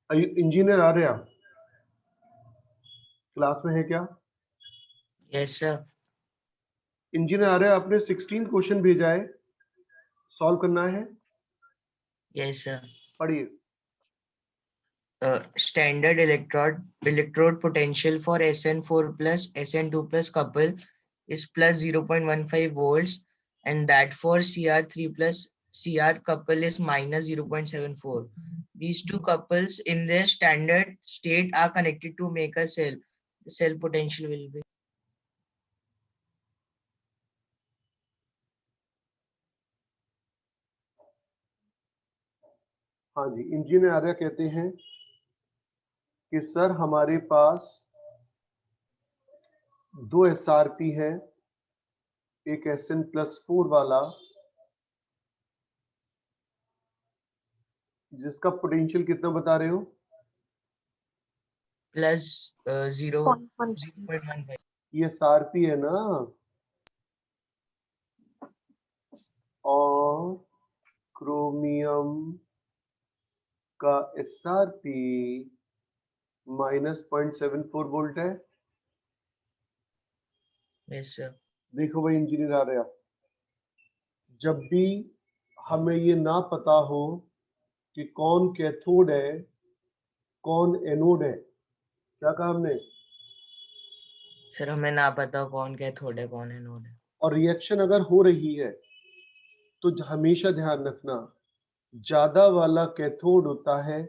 Engineer आ रहे आप class में है क्या? Yes sir. इंजीनियर आ रहे आपने 16 क्वेश्चन भेजा है, सॉल्व करना है। Yes sir. पढ़िए। Standard electrode potential for SN4 plus SN2 plus couple is plus 0.15 volts, and that for CR3 plus CR couple is minus 0.74. These two couples in their standard state are connected to make a cell. The cell potential will be. हाँ जी, engineer Arya कहते हैं कि sir हमारे पास दो SRP है, एक SN+4 वाला जिसका पोटेंशियल कितना बता रहे हो? Plus 0.15. ये SRP है ना, और क्रोमियम का SRP -0.74 वोल्ट है। Yes sir. देखो भाई इंजीनियर आ रहा, जब भी हमें ये ना पता हो कि कौन कैथोड है कौन एनोड है, क्या कहा हमने? सर हमें ना पता कौन कैथोड है कौन एनोड है। और रिएक्शन अगर हो रही है तो हमेशा ध्यान रखना, ज्यादा वाला कैथोड होता है,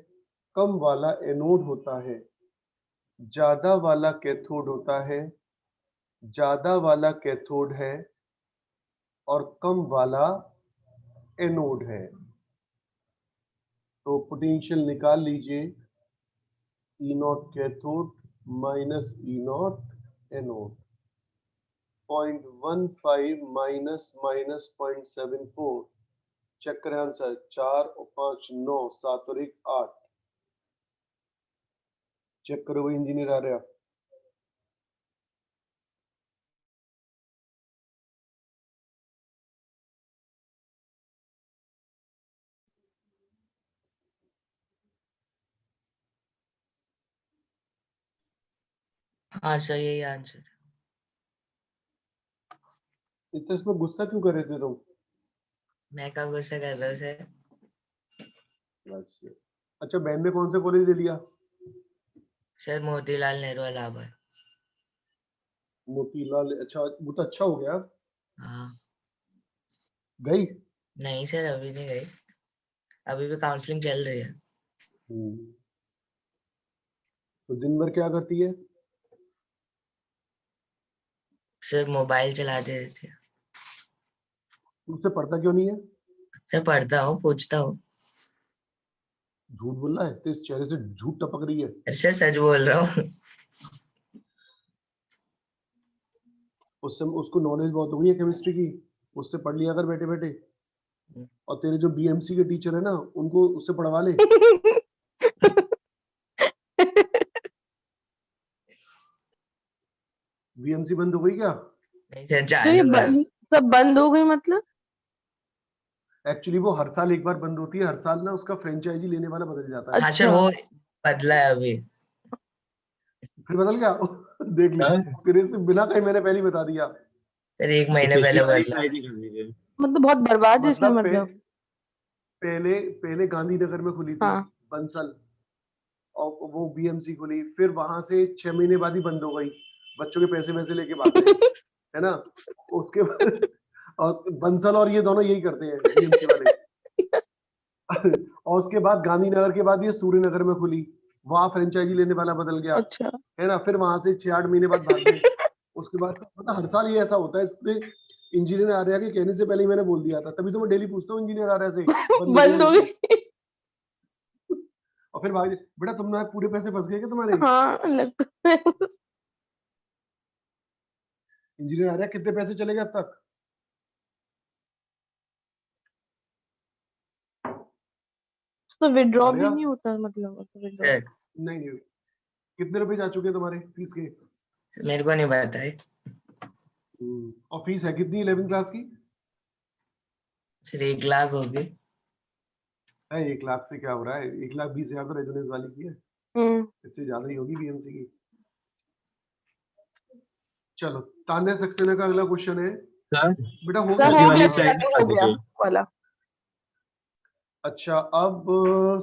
कम वाला एनोड होता है। ज्यादा वाला कैथोड होता है, ज्यादा वाला कैथोड है, और कम वाला एनोड है। तो पोटेंशियल निकाल लीजिए, E naught cathode minus E naught anode, 0.15 minus minus 0.74। Check करें आंसर, 4 और 5 9, 7 और 1 8। चेक करो वो इंजीनियर आ रहा। हाँ सर यही आंसर। इतना इसमें गुस्सा क्यों कर रहे थे तुम? मैं कब गुस्सा कर रहा हूँ सर? अच्छा, बहन ने कौन सा कॉलेज ले लिया? सर मोतीलाल नेहरू इलाहाबाद। मोतीलाल, अच्छा वो तो अच्छा हो गया। हाँ। गई? नहीं सर अभी नहीं गई, अभी भी काउंसलिंग चल रही है। तो दिन भर क्या करती है? सर मोबाइल चलाते रहते हैं। तुमसे पढ़ता क्यों नहीं है? सर पढ़ता हूँ, पूछता हूँ। झूठ बोल रहा है, तो इस चेहरे से झूठ टपक रही है। अरे सर सच बोल रहा हूँ। उससे उसको नॉलेज बहुत हो गई है केमिस्ट्री की, उससे पढ़ लिया कर बैठे बैठे। और तेरे जो BMC के टीचर है ना, उनको उससे पढ़वा ले। BMC बंद हो गई क्या? नहीं सर तो ये चालू है। सब बंद हो गई मतलब? एक्चुअली वो हर साल एक बार बंद होती है, हर साल ना उसका फ्रेंचाइजी लेने वाला बदल जाता है। हाँ सर अच्छा। वो बदला है अभी। फिर बदल गया? देख ले, तेरे से बिना कहीं मैंने पहले ही बता दिया। सर एक महीने पहले बदला। मतलब बहुत बर्बाद है इसमें मतलब मतलब। पहले पहले गांधीनगर में खुली थी हाँ। बंसल, और वो BMC खुली, फिर वहां से 6 महीने बाद ही बंद हो गई, बच्चों के पैसे वैसे लेके भाग गए, है ना। उसके बाद और बंसल और ये दोनों यही करते हैं BMC वाले। और उसके बाद गांधीनगर के बाद ये सूर्यनगर में खुली, वहां फ्रेंचाइजी लेने वाला बदल गया, अच्छा। है ना। फिर वहां से 6-8 महीने बाद भाग गए। उसके बाद मतलब हर साल ये ऐसा होता है। इसलिए इंजीनियर आ रहा है कि कहने से पहले ही मैंने बोल दिया था, तभी तो मैं डेली पूछता हूँ इंजीनियर आ रहा है से बंद हो गई। और फिर भाग बेटा तुमने पूरे पैसे फंस गए क्या तुम्हारे? हाँ लगता है। इंजीनियर आ रहा है, कितने पैसे चले गए अब तक? तो विड्रॉ भी आर्या? नहीं होता मतलब विड्रॉ? सर नहीं नहीं, कितने रुपए जा चुके हैं तुम्हारे फीस के? मेरे को नहीं पता है। और फीस है कितनी 11th क्लास की? सर 1 लाख होगी। है 1 लाख से क्या हो रहा है? 1,20,000 तो रेजोनेंस वाली की है, इससे ज्यादा ही होगी बीएमसी की। चलो तान्या सक्सेना का अगला क्वेश्चन है सर बेटा, हो सर गया हो वाली गया, तुम्हारा? slide तो हो निकाल गया दीजिए। वाला। अच्छा, अब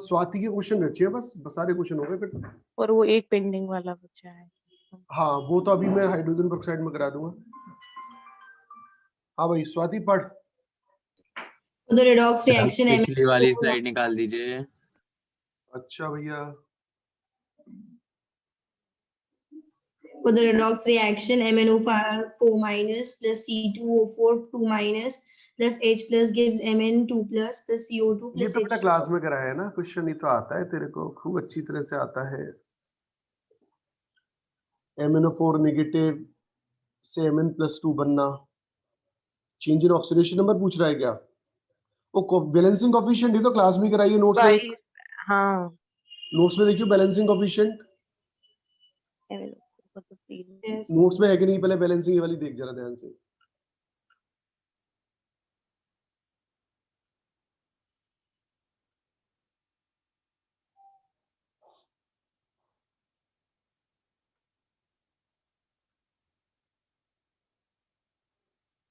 स्वाति के क्वेश्चन बचे, बस सारे क्वेश्चन हो गए फिर। और वो एक पेंडिंग वाला बचा है। हाँ वो तो अभी मैं हाइड्रोजन पेरोक्साइड में करा दूंगा। हाँ भाई स्वाति पढ़। For the redox sir reaction, पिछली वाली स्लाइड निकाल दीजिए। अच्छा भैया, for the redox reaction, MnO4 minus plus C2O4 2 minus plus H plus gives Mn2 plus CO2 ये plus तो बेटा H2. क्लास में कराया है ना क्वेश्चन, ये तो आता है तेरे को खूब अच्छी तरह से आता है। MnO4 नेगेटिव से Mn+2 बनना, चेंज इन ऑक्सीडेशन नंबर पूछ रहा है क्या? वो बैलेंसिंग कोफिशिएंट ये तो क्लास में कराई है, नोट्स में, भाई हाँ नोट्स में देखियो बैलेंसिंग कोफिशिएंट Yes. नोट्स में है कि नहीं, पहले बैलेंसिंग ये वाली देख जरा ध्यान से।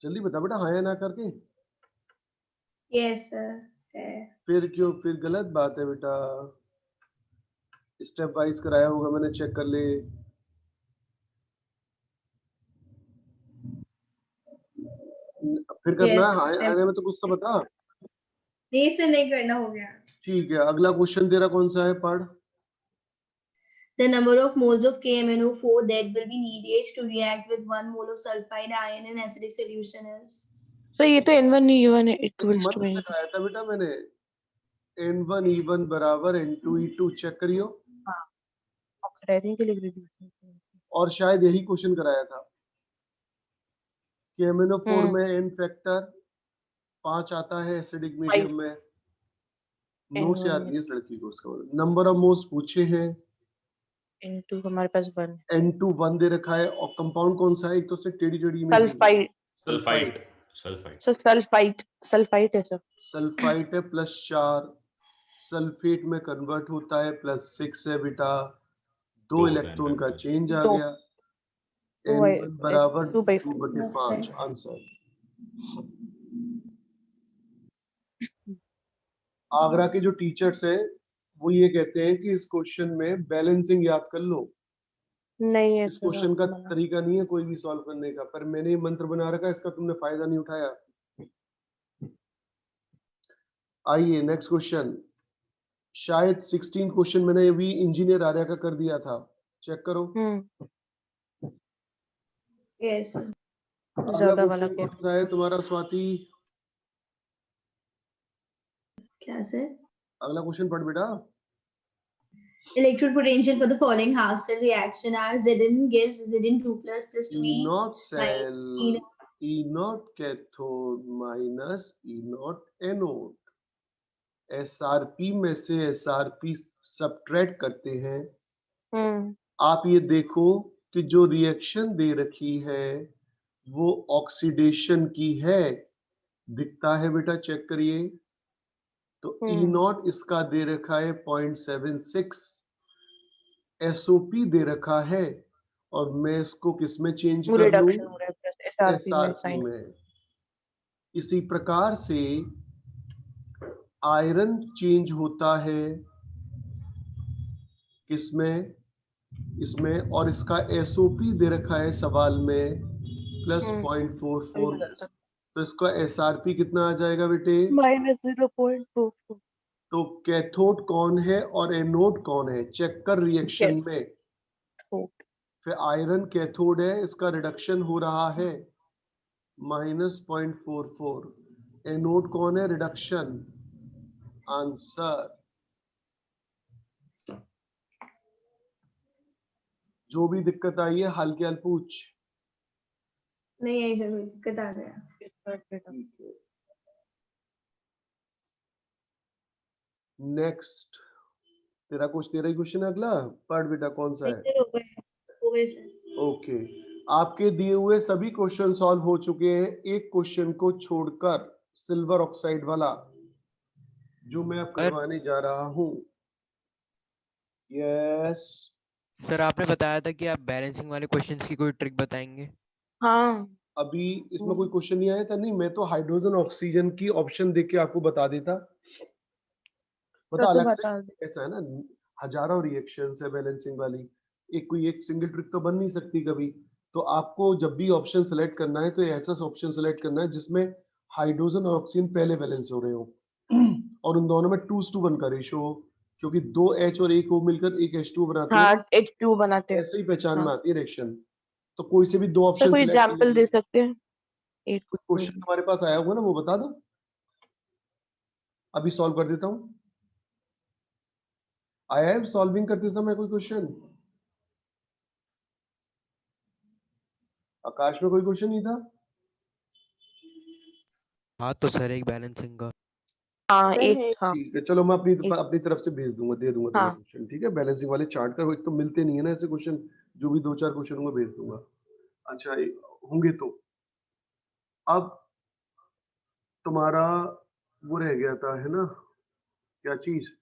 जल्दी बता बेटा, हाँ या ना करके। Yes, sir. Okay. फिर क्यों, फिर गलत बात है बेटा, स्टेप वाइज कराया होगा मैंने, चेक कर ले। फिर करना Yes, है, हाँ step. आने में तो कुछ तो बता। नहीं सर, नहीं करना, हो गया. ठीक है, अगला क्वेश्चन तेरा कौन सा है, पढ़। The number of moles of KMnO4 that will be needed to react with 1 mole of sulfide ion in acidic solution is. तो ये तो N1 E1 equals मत to N2। सिखाया था बेटा मैंने, N1 E1 बराबर N2 E2, चेक करियो। हाँ ऑक्सीडाइजिंग के लिए reducing। और शायद यही क्वेश्चन कराया था कि MnO4 में N फैक्टर 5 आता है एसिडिक मीडियम में। नोट से N1 आती है इस लड़की को, उसका नंबर ऑफ मोल्स पूछे हैं, N2 हमारे पास 1 है। N2 1 दे रखा है, और कंपाउंड कौन सा है, एक तो से टेढ़ी टेढ़ी इमेज है। Sulphide sulphide sulphide sir, sulphide है सर। सल्फाइड है +4, सल्फेट में कन्वर्ट होता है +6 है बेटा, 2 दो इलेक्ट्रॉन का इलेक्ट्रॉन। चेंज आ दो। गया। दो N1 बराबर 2/5। 2/5 आंसर। आगरा के जो टीचर्स हैं वो ये कहते हैं कि इस क्वेश्चन में बैलेंसिंग याद कर लो। नहीं है इस सर, क्वेश्चन का आपको मना। तरीका नहीं है कोई भी सॉल्व करने का, पर मैंने ये मंत्र बना रखा है, इसका तुमने फायदा नहीं उठाया। आइए नेक्स्ट क्वेश्चन, शायद 16 क्वेश्चन मैंने अभी इंजीनियर आर्या का कर दिया था, चेक करो। Yes, sir. अगला ज्यादा वाला क्वेश्चन क्या? कौन सा है तुम्हारा स्वाति? क्या sir? अगला क्वेश्चन पढ़ बेटा। Electrode potential for the following half cell reaction are Zn gives Zn2 plus plus 2E. E0 cell, E0. E0 cathode minus E0 anode. SRP में से SRP सब्ट्रैक्ट करते हैं। आप ये देखो कि जो रिएक्शन दे रखी है वो ऑक्सीडेशन की है, दिखता है बेटा, चेक करिए। तो E0 इसका दे रखा है 0.76, SOP दे रखा है, और मैं इसको किस में चेंज वो कर लूं, रिडक्शन हो रहा है प्लस SRP में SRP साइन। में। इसी प्रकार से आयरन चेंज होता है किसमें, इसमें, और इसका SOP दे रखा है सवाल में +0.44, तो इसका SRP कितना आ जाएगा बेटे? -0.44। तो कैथोड कौन है और एनोड कौन है, चेक कर रिएक्शन में। फिर आयरन कैथोड है, इसका रिडक्शन हो रहा है -0.44, एनोड कौन है, रिडक्शन। आंसर। जो भी दिक्कत आई है हल के हल पूछ। नहीं आई सर, कोई दिक्कत आ गया. नेक्स्ट तेरा ही क्वेश्चन है अगला, पढ़ बेटा कौन सा है। हो गए सर. ओके, आपके दिए हुए सभी क्वेश्चन सॉल्व हो चुके हैं, एक क्वेश्चन को छोड़कर, सिल्वर ऑक्साइड वाला। जो मैं अब करवाने जा रहा हूँ। यस सर आपने बताया था कि आप बैलेंसिंग वाले क्वेश्चंस की कोई ट्रिक बताएंगे। हाँ अभी इसमें कोई क्वेश्चन नहीं आया था। नहीं, मैं तो हाइड्रोजन ऑक्सीजन की ऑप्शन देख के आपको बता देता। मतलब तो अलग से बता दे। ऐसा है ना, हजारों रिएक्शंस है बैलेंसिंग वाली, एक कोई एक सिंगल ट्रिक तो बन नहीं सकती कभी। तो आपको जब भी ऑप्शन सेलेक्ट करना है तो ऐसा ऑप्शन सेलेक्ट करना है जिसमें हाइड्रोजन और ऑक्सीजन पहले बैलेंस हो रहे हो और उन दोनों में 2:1 का रेशियो हो, क्योंकि 2 H और 1 O मिलकर एक H2 बनाते हैं। हाँ H2 बनाते हैं। ऐसे ही पहचान में हाँ। आती है रिएक्शन। तो कोई से भी दो सर ऑप्शन कोई सेलेक्ट एग्जांपल दे सकते हैं? एक क्वेश्चन तुम्हारे पास आया होगा ना, वो बता दो, अभी सॉल्व कर देता हूँ। आया है सॉल्विंग करते समय कोई क्वेश्चन? आकाश में कोई क्वेश्चन नहीं था? हाँ तो सर एक बैलेंसिंग का। हाँ एक था। ठीक है, चलो मैं अपनी एक। अपनी तरफ से भेज दूंगा, दे दूंगा तुम्हें हाँ। क्वेश्चन। ठीक है, बैलेंसिंग वाले चार्ट का एक तो मिलते नहीं है ना ऐसे क्वेश्चन, जो भी 2-4 क्वेश्चन होंगे भेज दूंगा। अच्छा होंगे तो अब तुम्हारा वो रह गया था, है ना, क्या चीज,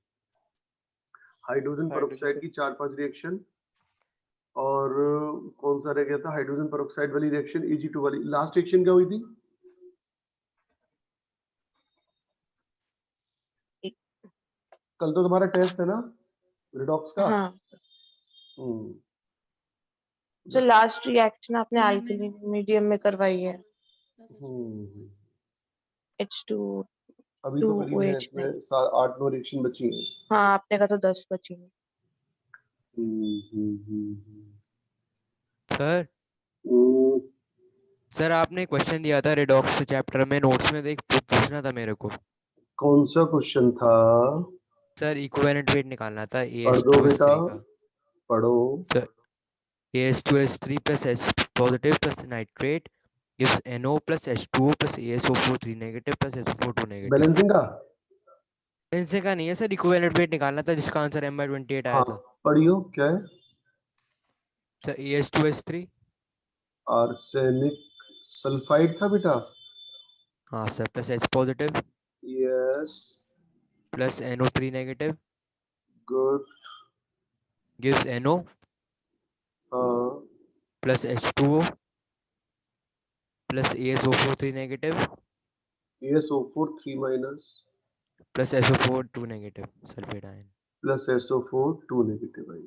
हाइड्रोजन पेरोक्साइड की 4-5 रिएक्शन, और कौन सा रह गया था, हाइड्रोजन पेरोक्साइड वाली रिएक्शन Ag2 वाली। लास्ट रिएक्शन क्या हुई थी? कल तो तुम्हारा टेस्ट है ना रिडॉक्स का? हाँ हम्म, जो लास्ट रिएक्शन आपने अल्कली मीडियम में करवाई है हम्म। H2 अभी तो करीब है 2OH इसमें नहीं। 8-9 रिएक्शन बची हैं। हाँ आपने कहा तो 10 बची हैं। सर हम्म, सर आपने क्वेश्चन दिया था रिडॉक्स चैप्टर में, नोट्स में देख पूछना था मेरे को। कौन सा क्वेश्चन था? सर इक्विवेलेंट वेट निकालना था पढ़ दो बेटा, AS2S3 का। पढ़ो। Sir AS2S3 plus H positive plus nitrate gives NO plus H2O plus ASO4 3 negative plus SO4 2 negative। Balancing का? इनसे का नहीं है सर, इक्विवेलेंट वेट निकालना था जिसका आंसर M/28 आया हाँ था। पढ़ियो, क्या है? Sir AS2S3। आर्सेनिक सल्फाइड था बेटा। हाँ sir, plus H positive yes, plus NO3 negative good. gives NO हाँ, plus H2O plus ASO4 3 negative ASO4 3 minus plus SO4 2 negative sulphate ion. Plus SO4 2 negative आई।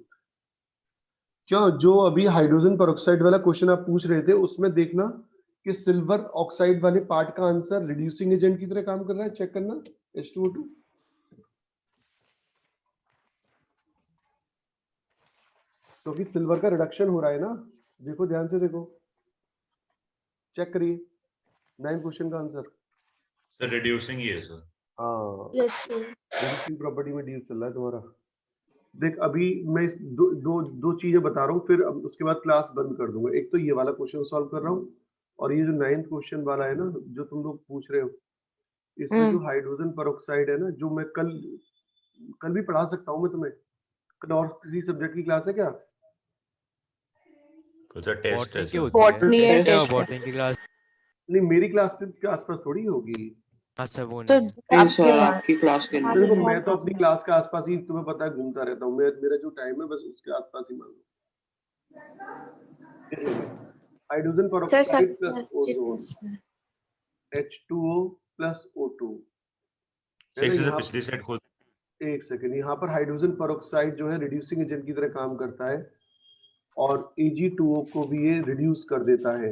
क्या जो अभी हाइड्रोजन पेरोक्साइड वाला question आप पूछ रहे थे उसमें देखना कि सिल्वर ऑक्साइड वाले पार्ट का आंसर रिड्यूसिंग एजेंट की तरह काम कर रहा है, चेक करना H2O2। क्योंकि सिल्वर का रिडक्शन हो रहा है ना, देखो ध्यान से देखो, चेक करिए 9 क्वेश्चन का आंसर। सर रिड्यूसिंग ही है सर। हाँ, +2 रिड्यूसिंग प्रॉपर्टी में ड्यूस चल रहा है तुम्हारा। देख अभी मैं इस दो चीजें बता रहा हूँ, फिर अब उसके बाद क्लास बंद कर दूंगा। एक तो ये वाला क्वेश्चन सॉल्व कर रहा हूँ, और ये जो 9th क्वेश्चन वाला है ना जो तुम लोग पूछ रहे हो, इसमें जो हाइड्रोजन पेरोक्साइड है ना, जो मैं कल भी पढ़ा सकता हूँ मैं तुम्हें। कल और किसी सब्जेक्ट की क्लास है क्या? सर टेस्ट है बॉटनी की सर। होती है। बॉटनी है, क्या टेस्ट है। बॉटनी की क्लास? नहीं, मेरी क्लास के आसपास थोड़ी होगी। अच्छा वो तो नहीं है। आपके आपकी क्लास के देखो लिए मैं तो अपनी क्लास के आसपास ही, तुम्हें पता है, घूमता रहता हूँ। मेरा जो टाइम है बस उसके आसपास ही मान लो। हाइड्रोजन सर पेरोक्साइड सब plus ozone H2O plus O2 है सही ना। से यहाँ पिछली साइड खोल। एक सेकंड, यहाँ पर हाइड्रोजन पेरोक्साइड जो है रिड्यूसिंग एजेंट की तरह काम करता है, और Ag2O को भी ये रिड्यूस कर देता है।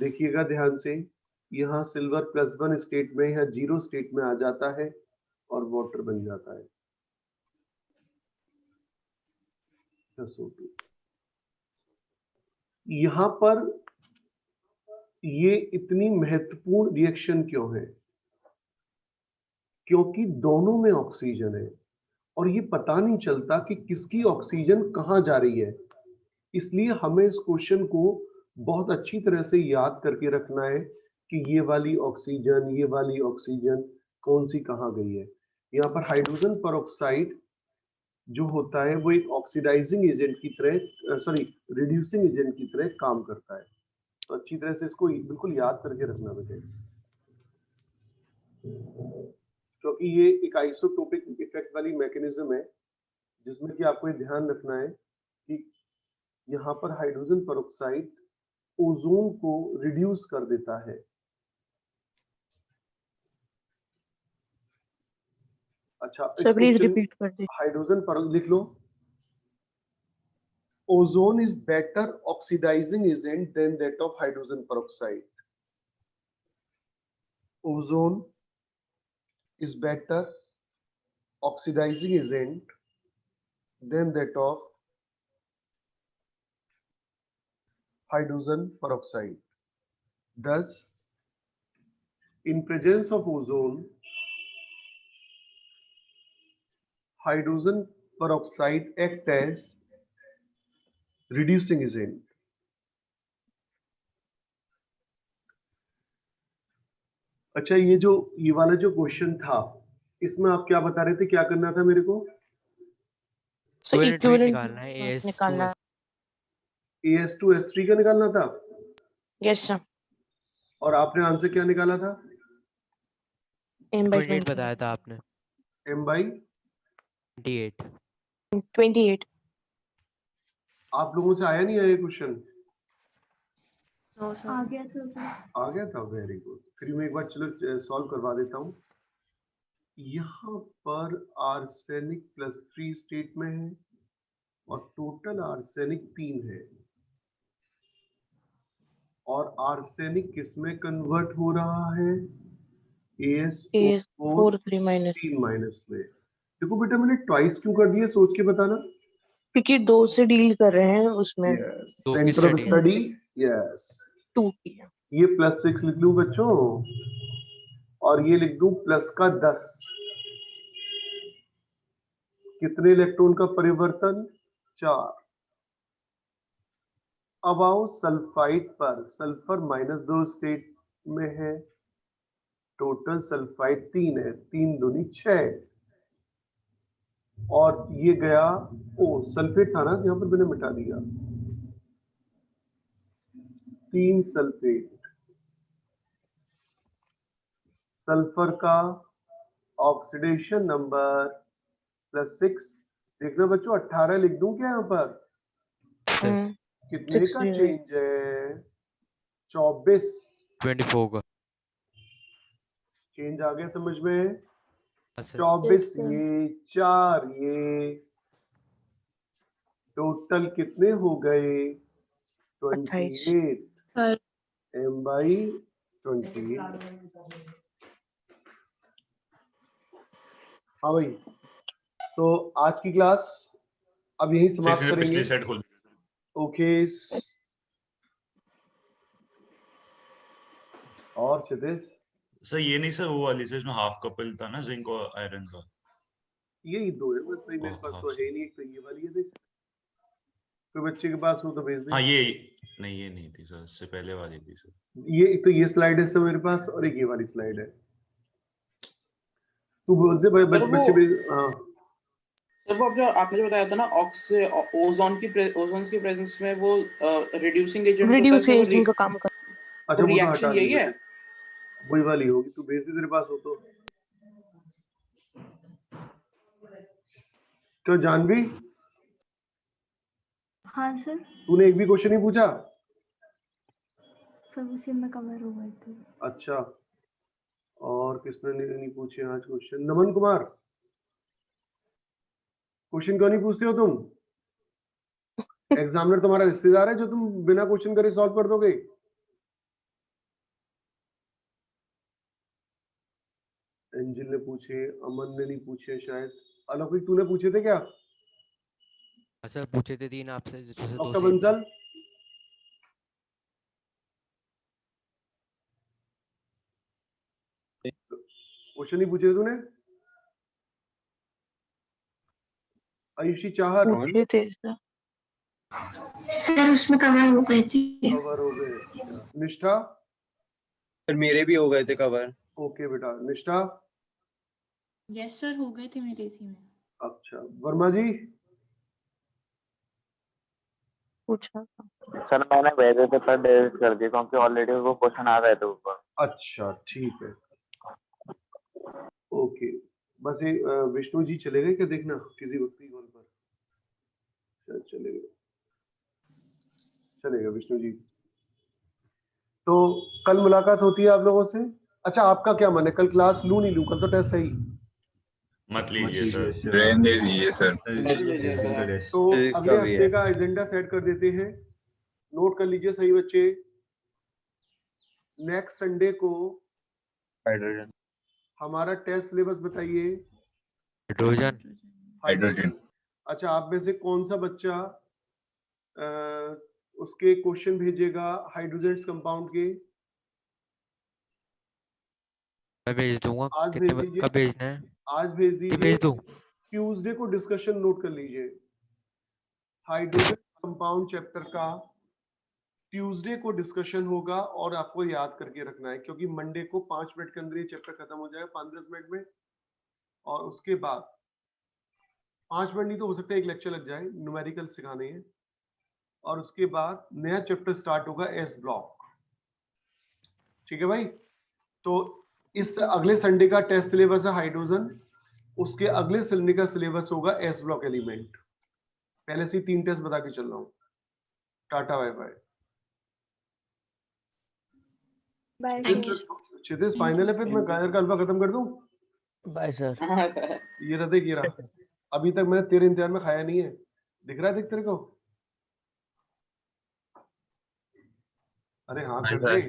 देखिएगा ध्यान से, यहाँ सिल्वर +1 स्टेट में या 0 स्टेट में आ जाता है और वाटर बन जाता है SO2। यहाँ पर ये इतनी महत्वपूर्ण रिएक्शन क्यों है? क्योंकि दोनों में ऑक्सीजन है और ये पता नहीं चलता कि किसकी ऑक्सीजन कहाँ जा रही है। इसलिए हमें इस क्वेश्चन को बहुत अच्छी तरह से याद करके रखना है कि ये वाली ऑक्सीजन कौन सी कहाँ गई है। यहाँ पर हाइड्रोजन पेरोक्साइड जो होता है वो एक ऑक्सीडाइजिंग एजेंट की तरह, सॉरी, रिड्यूसिंग एजेंट की तरह काम करता है। तो अच्छी तरह से इसको बिल्कुल याद करके रखना बेटे। क्योंकि ये एक आइसोटोपिक इफेक्ट वाली मैकेनिज्म है जिसमें कि आपको ये ध्यान रखना है कि यहाँ पर हाइड्रोजन पेरोक्साइड ओजोन को रिड्यूस कर देता है। अच्छा, सर प्लीज क्वेश्चन रिपीट कर दीजिए। हाइड्रोजन पर लिख लो। Ozone is better oxidizing agent than that of hydrogen peroxide. Ozone is better oxidizing agent than that of hydrogen peroxide. Thus, in presence of ozone, hydrogen peroxide act as reducing agent. अच्छा, ये वाला जो question था इसमें आप क्या बता रहे थे, क्या करना था मेरे को? सर इक्विवेलेंट हीट इक्विवेलेंट निकालना है निकालना है। AS2S3 का निकालना था यस सर। और आपने आंसर क्या निकाला था? M/20 बताया था आपने। M/28। 28। आप लोगों से आया नहीं है ये क्वेश्चन? आ गया था। आ गया था, वेरी गुड। फिर मैं एक बार चलो सॉल्व करवा देता हूँ। यहाँ पर आर्सेनिक +3 स्टेट में है और टोटल आर्सेनिक 3 है और आर्सेनिक किसमें कन्वर्ट हो रहा है? AS4 3 माइनस, 3 माइनस में। देखो बेटा, मैंने ट्वाइस क्यों कर दिया, सोच के बताना। क्योंकि 2 से डील कर रहे हैं उसमें। दो की सेंटर ऑफ study है। Study, yes. 2 की है। ये +6 लिख लूं बच्चों और ये लिख दूं +10। कितने इलेक्ट्रॉन का परिवर्तन? 4। अब आओ सल्फाइड पर। सल्फर -2 स्टेट में है, टोटल सल्फाइड 3 है, 3 दूनी 6 और ये गया, ओ सल्फेट था ना यहाँ पर, मैंने मिटा दिया। 3 सल्फेट। सल्फर का ऑक्सीडेशन नंबर +6। देखना बच्चों, 18 लिख दूं क्या यहाँ पर? कितने 6 का है। चेंज है? 24। 24 का। चेंज आ गया समझ में? हाँ सर। 24 Yes, sir. ये, 4 ये, टोटल कितने हो गए? 28 M/28। हाँ भाई, तो आज की क्लास अब यही समाप्त पिछली करेंगे। सेट खोल। ओके। और क्षितिज, सर ये नहीं सर, वो वाली सर इसमें हाफ कपल था ना जिंक और आयरन का। यही 2 है बस भाई, मेरे पास तो है नहीं। एक तो ये वाली है, देख कोई बच्चे के पास हो तो भेज दे। हाँ ये नहीं थी सर, इससे पहले वाली थी सर। ये एक तो ये स्लाइड है सर मेरे पास और एक ये वाली स्लाइड है। तू बोल दे भाई, बच्चे भेज। हाँ सर वो जो आपने जो बताया था ना, ओजोन की प्रेजेंस में वो रिड्यूसिंग एजेंट रिड्यूस एजेंट का काम कर। अच्छा, वो तो रिएक्शन हटा यही दी, है। वही वाली होगी। तू भेज दे, तेरे पास हो तो। क्यों जानवी, हाँ सर, तूने एक भी क्वेश्चन नहीं पूछा? सब उसी में कवर हो गए थे। अच्छा, और किसने नहीं पूछे आज क्वेश्चन? नमन कुमार, क्वेश्चन क्यों नहीं पूछते हो तुम? एग्जामिनर तुम्हारा रिश्तेदार है जो तुम बिना क्वेश्चन करे सॉल्व कर दोगे? एंजिल ने पूछे, अमन ने नहीं पूछे शायद। अलौकिक तूने पूछे थे क्या? हाँ सर, पूछे थे 3 आपसे, जिसमें से 2 डॉक्टर सेम थे। बंसल, क्वेश्चन नहीं पूछे तूने? आयुषी चाहर, पूछे थे सर। सर उसमें कवर हो गए थे। कवर हो गए। अच्छा, निष्ठा? सर मेरे भी हो गए थे कवर। ओके बेटा। निष्ठा? यस सर, हो गए थे मेरे इसी में। अच्छा, वर्मा जी? पूछा था। सर मैंने भेजे थे पर डिलीट कर दिए क्योंकि ऑलरेडी वो क्वेश्चन आ गए थे ऊपर। अच्छा ठीक है। ओके, बस ये विष्णु जी चले गए क्या देखना किसी वक्त ही कॉल पर? शायद चले गए, चलेगा विष्णु जी। तो कल मुलाकात होती है आप लोगों से। अच्छा, आपका क्या मन है, कल क्लास लूं नहीं लूं? कल तो टेस्ट है ही। मत लीजिए सर। रहने दीजिए सर। तो अगले हफ्ते का एजेंडा सेट कर देते हैं, नोट कर लीजिए सही बच्चे। नेक्स्ट संडे को हाइड्रोजन। हमारा टेस्ट सिलेबस बताइए। हाइड्रोजन। अच्छा, आप में से कौन सा बच्चा उसके क्वेश्चन भेजेगा हाइड्रोजन कंपाउंड के? मैं भेज दूंगा। आज भेज दीजिए। कब भेजना है? आज भेज दीजिए। भेज दूं? ट्यूसडे को डिस्कशन नोट कर लीजिए, हाइड्रोजन कंपाउंड चैप्टर का ट्यूसडे को डिस्कशन होगा और आपको याद करके रखना है, क्योंकि मंडे को 5 मिनट के अंदर ये चैप्टर खत्म हो जाएगा, 5-10 मिनट में। और उसके बाद 5 मिनट नहीं तो हो सकता है एक लेक्चर लग जाए, न्यूमेरिकल सिखाने हैं। और उसके बाद नया चैप्टर स्टार्ट होगा एस ब्लॉक। ठीक है भाई? तो इस अगले संडे का टेस्ट सिलेबस है हाइड्रोजन, उसके अगले संडे का सिलेबस होगा एस ब्लॉक एलिमेंट। पहले से 3 टेस्ट बता के चल रहा हूं। Tata bye bye. Kshitij final है, फिर मैं गाजर का हलवा खत्म कर दूं। Bye sir. ये रहा देख, ये रहा। अभी तक मैंने तेरे इंतजार में खाया नहीं है, दिख रहा है देख तेरे को? अरे हाँ कर दे।